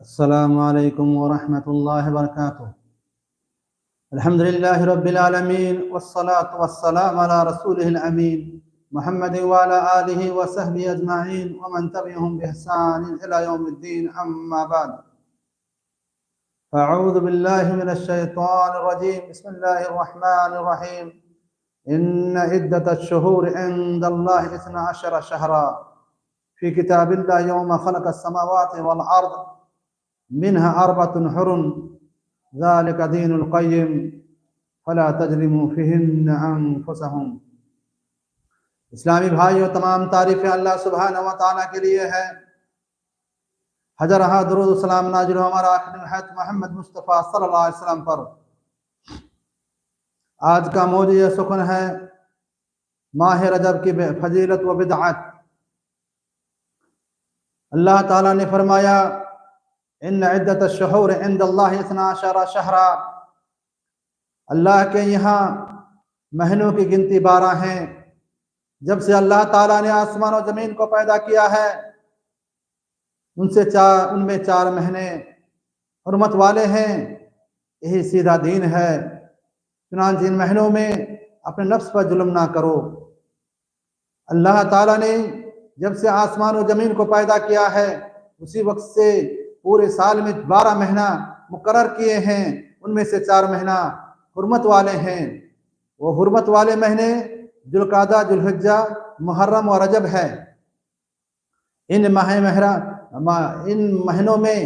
अस्सलामु अलैकुम वरहमतुल्लाहि वबरकातुह। अल्हम्दुलिल्लाहि रब्बिल आलमीन वस्सलातु वस्सलामु अला रसूलिहिल अमीन मुहम्मद व अला आलिहि व सहबिहि अजमाइन व मन तबिअहुम बिइहसान इला यौमिद्दीन, अम्मा बाद। अऊज़ु बिल्लाहि मिनश शैतानिर रजीम, बिस्मिल्लाहिर रहमानिर रहीम। इन्न इद्दतश शुहूरि इंदल्लाहि इस्ना अशरा शहरा फी किताबिल्लाहि यौमा खलक़स समावाति वल अर्द मिन्हा अर्बअतुन हुरुम ज़ालिका दीनुल क़य्यिम फला तज़लिमू फ़ीहिन्ना अनफ़ुसकुम। इस्लामी भाइयों, तमाम तारीफ़ें अल्लाह सुब्हानहु व तआला के लिए है। हज़र रहा दुरूद सलाम नाज़िल हमारा आखिरी हज़रत मोहम्मद मुस्तफ़ा सल्लल्लाहु अलैहि वसल्लम पर। आज का मौज़ू सुख़न है माह रजब की फजीलत व बिदअत। अल्लाह ताला ने फरमाया, इन्न इद्दतश शुहूर इंदल्लाहि इस्ना अशरा शहरा। अल्लाह के यहाँ महीनों की गिनती 12 हैं। जब से अल्लाह ताला ने आसमान और ज़मीन को पैदा किया है, उनमें 4 महीने हुर्मत वाले हैं। यही सीधा दीन है। चुनांचे इन महीनों में अपने नफ्स पर जुल्म ना करो। अल्लाह ताला ने जब से आसमान और ज़मीन को पैदा किया है, उसी वक्त से पूरे साल में 12 महीना मुकर्रर किए हैं। उनमें से 4 महीना हुर्मत वाले हैं। वो हुर्मत वाले महीने जुल्क़ादा, जुल्हिज्जा, मुहर्रम और रजब है। इन महीनों में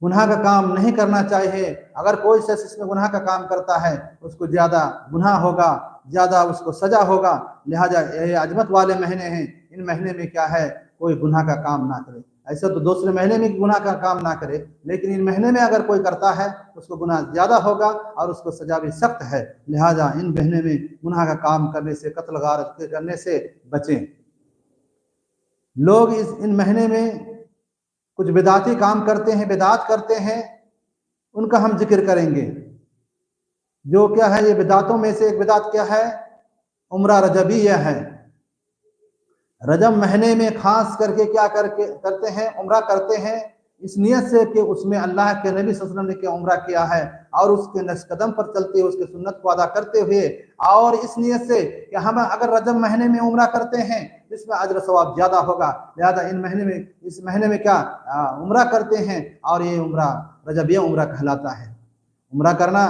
गुनाह का काम नहीं करना चाहिए। अगर कोई शख्स इसमें गुनाह का काम करता है, उसको ज़्यादा गुनाह होगा, ज़्यादा उसको सज़ा होगा। लिहाजा ये अजमत वाले महीने हैं। इन महीने में क्या है, कोई गुनाह का काम ना करे। ऐसे तो दूसरे महीने में गुनाह का काम ना करे, लेकिन इन महीने में अगर कोई करता है उसको गुनाह ज़्यादा होगा और उसको सज़ा भी सख्त है। लिहाजा इन महीने में गुनाह का काम करने से, कत्ल गारत करने से बचें। लोग इन महीने में कुछ बिदाती काम करते हैं, बिदात करते हैं, उनका हम जिक्र करेंगे। जो क्या है, ये बिदातों में से एक बिदात क्या है, उम्रा रजबिया है। रजब महीने में खास करके क्या करते हैं, उम्रा करते हैं, इस नियत से कि उसमें अल्लाह के नबी सल्लल्लाहु अलैहि वसल्लम ने क्या उम्रा किया है और उसके नक्शकदम पर चलते हुए, उसके सुन्नत को अदा करते हुए, और इस नियत से कि हम अगर रजब महीने में उम्रा करते हैं इसमें अजर सवाब ज़्यादा होगा। लिहाजा इस महीने में क्या उम्रा करते हैं, और ये उम्रा रजबिया उम्रा कहलाता है। उम्रा करना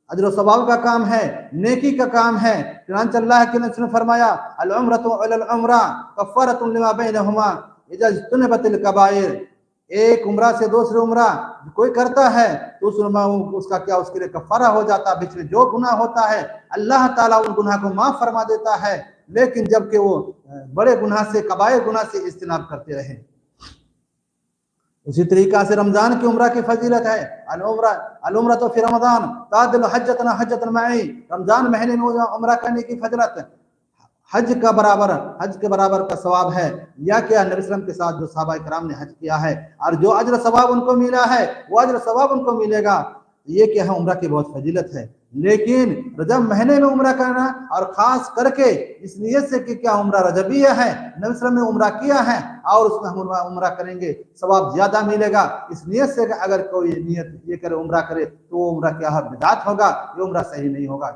अजर सवाब का काम है, नेकी का काम है। चुनांचे अल्लाह के नबी ने फरमाया, अल उम्रतु अलल उम्रा कफ़ारतुन लिमा बैनहुमा इज़ा इज्तनिबतिल कबाइर। एक उम्रा से दूसरी उम्रा कोई करता है तो उसका क्या, उसके लिए कफ़ारा हो जाता है। बीच में जो गुनाह होता है अल्लाह ताला उन गुनाह को माफ़ फरमा देता है। लेकिन जबकि वो बड़े गुनाह से, कबाइर गुनाह से इज्तिनाब करते रहे। उसी तरीका से रमज़ान की उम्रा की फजीलत है। अल उम्रा तो फिर रमज़ान तादिल हज्जतन मई। रमज़ान महीने में उम्रा करने की फजीलत हज के बराबर का सवाब है। या क्या, नबी सल्लल्लाहु अलैहि वसल्लम के साथ जो सहाबा किराम ने हज किया है, और जो अजर सवाब उनको मिला है वो अजर सवाब उनको मिलेगा। ये क्या है, उम्रा की बहुत फजीलत है। लेकिन रजब महीने में उम्रा करना, और ख़ास करके इस नियत से कि क्या उम्रा रजबिया है, नबी सल्लल्लाहु अलैहि वसल्लम ने उम्रा किया है और उसमें हम उम्रा करेंगे, सवाब ज़्यादा मिलेगा। इस नियत से अगर कोई नियत ये करे, उम्रा करे, तो वो उम्रा क्या है, बिदात होगा। ये उम्रा सही नहीं होगा।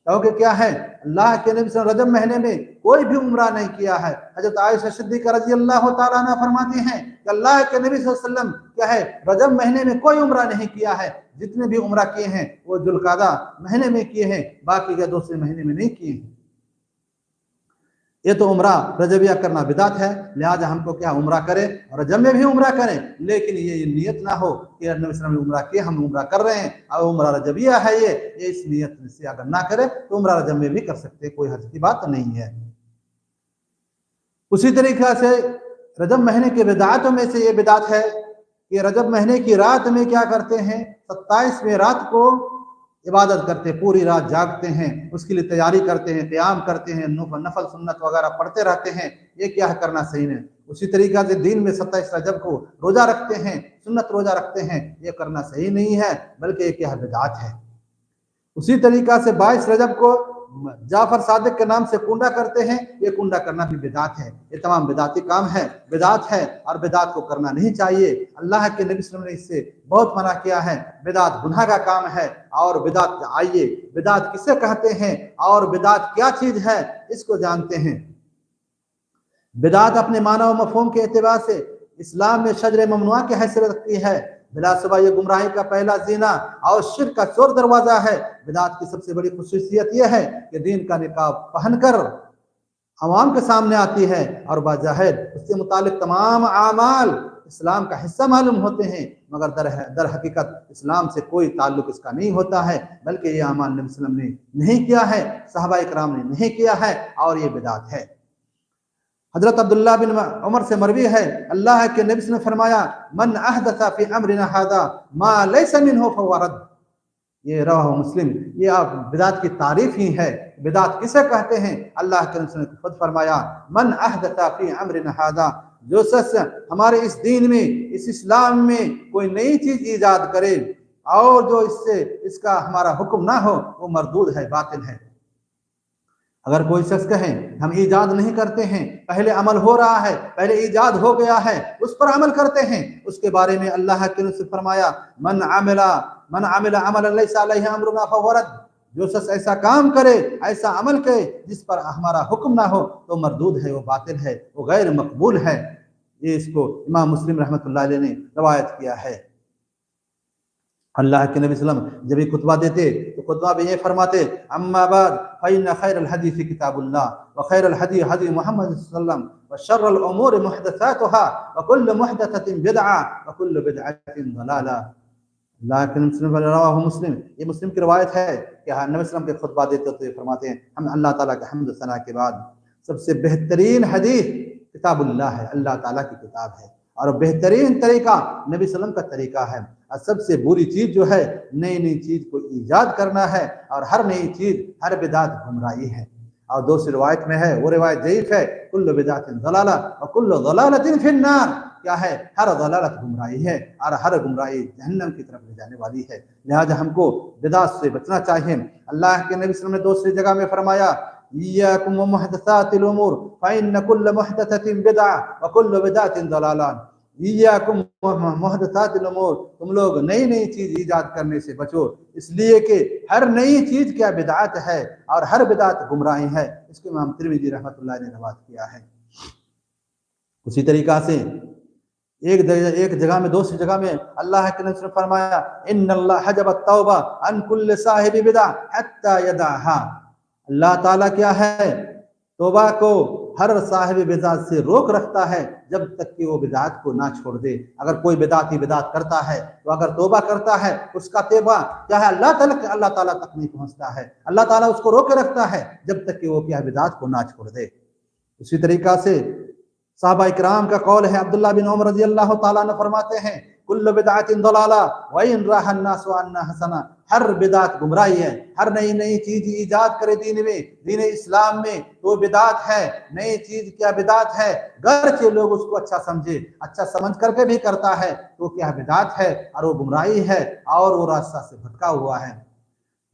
क्योंकि क्या है, अल्लाह के नबी रजब महीने में कोई भी उम्रा नहीं किया है। हज़रत आयशा सिद्दीक़ा रज़ी अल्लाह तआला अन्हा फरमाती हैं कि अल्लाह के नबी सल्लल्लाहु अलैहि वसल्लम क्या है, रजब महीने में कोई उम्रा नहीं किया है। जितने भी उम्रा किए हैं वो जुल्क़ादा महीने में किए हैं, बाकी के दूसरे महीने में नहीं किए हैं। ये तो उम्रा रजबिया करना बिदात है। लिहाजा हमको क्या, उम्रा करें, रजब में भी उम्रा करें, लेकिन ये नियत ना हो कि नबी सल्लल्लाहु अलैहि वसल्लम ने उम्रा किया, हम उम्रा कर रहे हैं और उम्रा रजबिया है। ये इस नियत से अगर ना करें तो उम्रा रजब में भी कर सकते, कोई हर्ज की बात नहीं है। उसी तरीक़ा से रजब महीने के बिदातों में से ये बिदात है कि रजब महीने की रात में क्या करते हैं, 27वें रात को इबादत करते हैं, पूरी रात जागते हैं, उसके लिए तैयारी करते हैं, क़याम करते हैं, नफल सुन्नत वगैरह पढ़ते रहते हैं। ये क्या है, करना सही नहीं। उसी तरीक़ा से दिन में 27 रजब को रोज़ा रखते हैं, सुन्नत रोज़ा रखते हैं, ये करना सही नहीं है, बल्कि ये क्या है, बिदात है। उसी तरीक़ा से 22 रजब को जाफर सादिक के नाम से कुंडा करते हैं, ये कुंडा करना भी बिदात है। ये तमाम बिदाती काम है, बिदात है और बिदात को करना नहीं चाहिए। अल्लाह के नबी सल्लल्लाहु अलैहि वसल्लम ने इससे बहुत मना किया है। बिदात गुनाह का काम है। और बिदात, आइए बिदात किसे कहते हैं और बिदात क्या चीज है इसको जानते हैं। बिदात अपने मानव मफहूम के एतबार से इस्लाम में शजर ममनुआ की हैसियत रखती है। बिलाशुबा ये गुमराही का पहला जीना और शिर्क का चोर दरवाजा है। बिदात की सबसे बड़ी खुसूसियत यह है कि दीन का निकाब पहनकर अवाम के सामने आती है और बाज़ाहिर उससे मुतालिक तमाम आमाल इस्लाम का हिस्सा मालूम होते हैं, मगर दर हकीकत इस्लाम से कोई ताल्लुक इसका नहीं होता है, बल्कि ये अमाल नबी सल्लल्लाहु अलैहि वसल्लम ने नहीं किया है, सहाबा इकराम ने नहीं किया है और ये बिदात है। हजरत अब्दुल्लाह बिन उमर से मरवी है, अल्लाह के नबी ने फरमाया, मन अहदसा फी अमरिना हादा मा लैसा मिन्हु फहुव रद्द। ये रवाह मुस्लिम। ये आप बिदात की तारीफ ही है। बिदात किसे कहते हैं? अल्लाह के नबी ने खुद फरमाया, मन अहदसा फी अमरिना हादा, जो शख्स हमारे इस दीन में, इस इस्लाम में कोई नई चीज ईजाद करे और जो इससे इसका हमारा हुक्म ना हो, वो मरदूद है, बातिल है। अगर कोई शख्स कहे हम ईजाद नहीं करते हैं, पहले अमल हो रहा है, पहले ईजाद हो गया है, उस पर अमल करते हैं, उसके बारे में अल्लाह के नबी ने फरमाया, मन अमिला अमलन लैसा अलैहि अमरुना फहुव रद्द। जो शख्स ऐसा काम करे, ऐसा अमल करे जिस पर हमारा हुक्म ना हो, तो मरदूद है, वो बातिल है, वो गैर मकबूल है। ये इसको इमाम मुस्लिम रहमतुल्लाह अलैहि ने रवायत किया है। अल्लाह के नबी सल्लल्लाहु अलैहि वसल्लम जब भी खुतबा देते तो खुतबा में ये फरमाते, अम्मा बाद फइन्न खैरल हदीस किताबुल्लाह व खैरल हदी हदी मुहम्मद सल्लल्लाहु अलैहि वसल्लम व शर्रल उमूर मुहदसातुहा व कुल्लु मुहदसतिन बिदअह व कुल्लु बिदअतिन दलाला। अल्लाह के नबी रवाहु मुस्लिम। ये मुस्लिम की रवायत है कि नबी सल्लल्लाहु अलैहि वसल्लम के खुतबा देते तो ये फरमाते हैं, हम अल्लाह ताला के हम्द सना के बाद सबसे बेहतरीन हदीस किताबुल्लाह है, अल्लाह ताला की किताब है, और बेहतरीन तरीका नबी सल्लम का तरीका है। और सबसे बुरी चीज जो है नई नई चीज को ईजाद करना है, और हर नई चीज, हर बिदात गुमराही है। और दूसरी रिवायत में है, वो रिवायत ज़ईफ है, कुल्लु बिदातिन दलाला व कुल्लु दलालतिन फिन्नार। क्या है? हर दलालत गुमराही है और हर गुमराही जहन्नम की तरफ ले जाने वाली है। लिहाजा हमको बिदात से बचना चाहिए। अल्लाह के नबी सल्लल्लाहु अलैहि वसल्लम ने दूसरी जगह में फरमाया, इय्याकुम व मुहदसातिल उमूर फइन्न कुल्ल मुहदसतिन बिदअह व कुल्लु बिदअतिन दलाला। इय्याकुम मुहदसातिल उमूर, तुम लोग नई नई चीज ईजाद करने से बचो, इसलिए कि हर नई चीज क्या बिदअत है और हर बिदअत गुमराही है। इसको इमाम तिरमिज़ी रहमतुल्लाह ने रवायत किया है। उसी तरीका से एक जगह में, दूसरी जगह में अल्लाह के नबी ने फरमाया, इन्नल्लाह हजबत तौबा अन कुल्ल साहिबि बिदअह हत्ता यदअहा। अल्लाह ताला क्या है? तौबा को हर साहिब बिदात से रोक रखता है जब तक कि वो बिदात को ना छोड़ दे। अगर कोई बिदाती बिदात करता है तो अगर तौबा करता है, उसका तौबा क्या है, अल्लाह ताला तक नहीं पहुंचता है। अल्लाह ताला उसको रोके रखता है जब तक कि वो क्या बिदात को ना छोड़ दे। उसी तरीका से साहबा इकराम का कौल है, अब्दुल्लाह बिन उमर रज़ी अल्लाह ताला अन्हु फरमाते हैं, कुल्लु बिदअतिन दलाला व इन रहा अन्नासु अन्ना हसना। हर बिदात गुमराही है। हर नई नई चीज ईजाद करे दीन में, दीन इस्लाम में, तो बिदात है। नई चीज क्या बिदात है, गर्चे लोग उसको अच्छा समझे, अच्छा समझ करके भी करता है तो क्या बिदात है और वो गुमराही है और वो रास्ता से भटका हुआ है।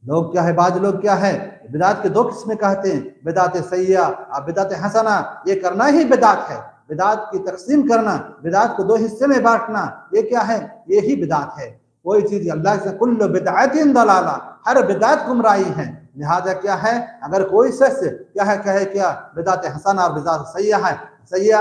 लोग क्या है, बाज लोग क्या है, बिदात के दो किस्में कहते हैं, बिदात सय्या और बिदात हसना। ये करना ही बिदात है। बिदात की तकसीम करना, बिदात को दो हिस्से में बांटना, ये क्या है, ये ही बिदात है। कोई चीज अल्लाह से, कुल्लु बिदअतिन दलाला, हर बिदात गुमराही है। लिहाजा क्या है, अगर कोई शख्स क्या है कहे क्या बिदात हसना और बिदात सय्या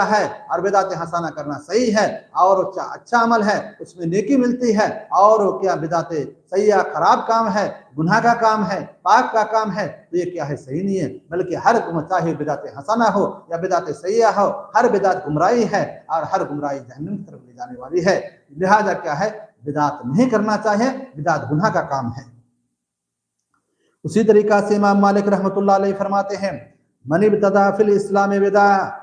है और बिदात हसना करना सही है और अच्छा अमल है, उसमें नेकी मिलती है, और क्या बिदात सय्या खराब काम है, गुनाह का काम है, पाक का काम है, तो ये क्या है, सही नहीं है। बल्कि हर चाहे बिदात हसना हो या बिदात सय्या हो, हर बिदात गुमराही है और हर गुमराही जहन्नम की तरफ ले जाने वाली है। लिहाजा क्या है, बिदात नहीं करना चाहिए, बिदात गुनाह का काम है। उसी तरीका से इमाम मालिक रहमतुल्लाह अलैहि फरमाते हैं, मन इब्तदा फिल इस्लाम बिदा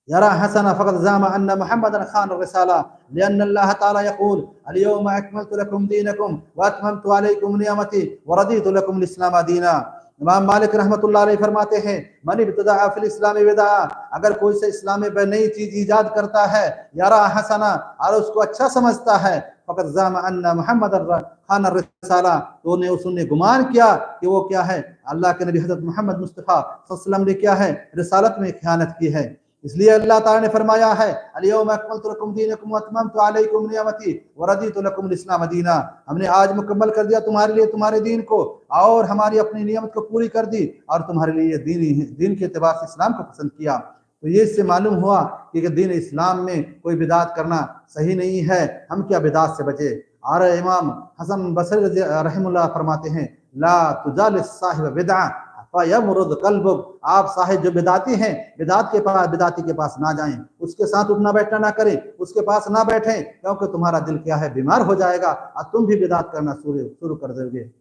यरा हसना फक़द ज़ामा अन्ना मुहम्मदन खान रिसाला लिअन्न अल्लाह ताला यक़ूल अल-यौमा अकमलतु लकुम दीनकुम व अतममतु अलैकुम निअमती व रदीतु लकुम अल-इस्लाम दीना। इमाम मालिक रहमतुल्लाह अलैहि फरमाते हैं, मन इब्तदा फिल इस्लाम बिदा, अगर कोई से इस्लाम में नई चीज ईजाद करता है, यारा हसना, और उसको अच्छा समझता है, फ़क़द ज़अम अन्ना मुहम्मदन खान रिसाला, तो उसने गुमान किया कि वो क्या है, अल्लाह के नबी हज़रत मोहम्मद मुस्तफ़ा सल्लल्लाहु अलैहि वसल्लम ने क्या है, रिसालत में खयानत की है। इसलिए अल्लाह ताला ने फरमाया है, अल-यौम अकमलतु लकुम दीनकुम व अतममतु अलैकुम निअमती व रदीतु लकुम अल-इस्लाम दीना, हमने आज मुकम्मल कर दिया तुम्हारे लिए तुम्हारे दीन को और हमारी अपनी नियमत को पूरी कर दी और तुम्हारे लिए दीन के एतबार से इस्लाम को पसंद किया। तो ये इससे मालूम हुआ कि दीन इस्लाम में कोई बिदात करना सही नहीं है, हम क्या बिदात से बचे। और इमाम हसन बसरी रहमतुल्लाह फरमाते हैं, ला तुजालिस साहिब बिदअ फयमरुद कल्बुक, आप साहिब जो बिदाती हैं, बिदाती के पास ना जाएं, उसके साथ उठना बैठना ना करें, उसके पास ना बैठें, क्योंकि तुम्हारा दिल क्या है, बीमार हो जाएगा और तुम भी बिदात करना शुरू कर दोगे।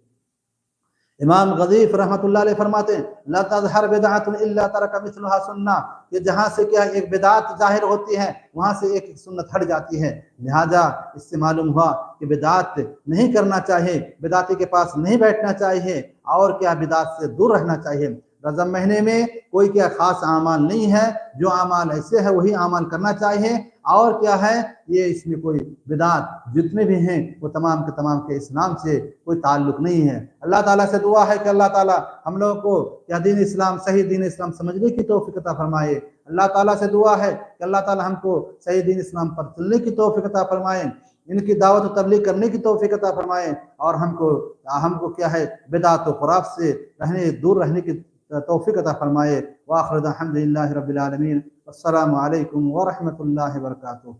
इमाम गज़ीफ़ रहमतुल्लाह अलैह फरमाते हैं, ला तज़हर बिदअतुन इल्ला तरका मिस्लुहा सुन्ना, कि जहाँ से क्या एक बिदात जाहिर होती है वहाँ से एक सुन्नत हट जाती है। लिहाजा इससे मालूम हुआ कि बिदात नहीं करना चाहिए, बिदाती के पास नहीं बैठना चाहिए और क्या बिदात से दूर रहना चाहिए। रज़ब महीने में कोई क्या खास आमाल नहीं है, जो आमाल ऐसे है वही आमाल करना चाहिए। और क्या है, ये इसमें कोई बिदात जितने भी हैं वो तमाम के इस्लाम से कोई ताल्लुक नहीं है। अल्लाह ताला से दुआ है कि अल्लाह ताला हम लोगों को क्या दीन इस्लाम, सही दीन इस्लाम समझने की तौफीक अता फरमाए। अल्लाह ताला से दुआ है कि अल्लाह ताला हमको सही दीन इस्लाम पर चलने की तौफीक अता फरमाए, इनकी दावत और तबलीग करने की तौफीक अता फरमाए और हमको क्या है, बिदात और खुराफ से दूर रहने की तौफीक अता फरमाए। व आखिर अल्हम्दुलिल्लाहि रब्बिल आलमीन। अस्सलामु अलैकुम व रहमतुल्लाहि व बरकातुहू।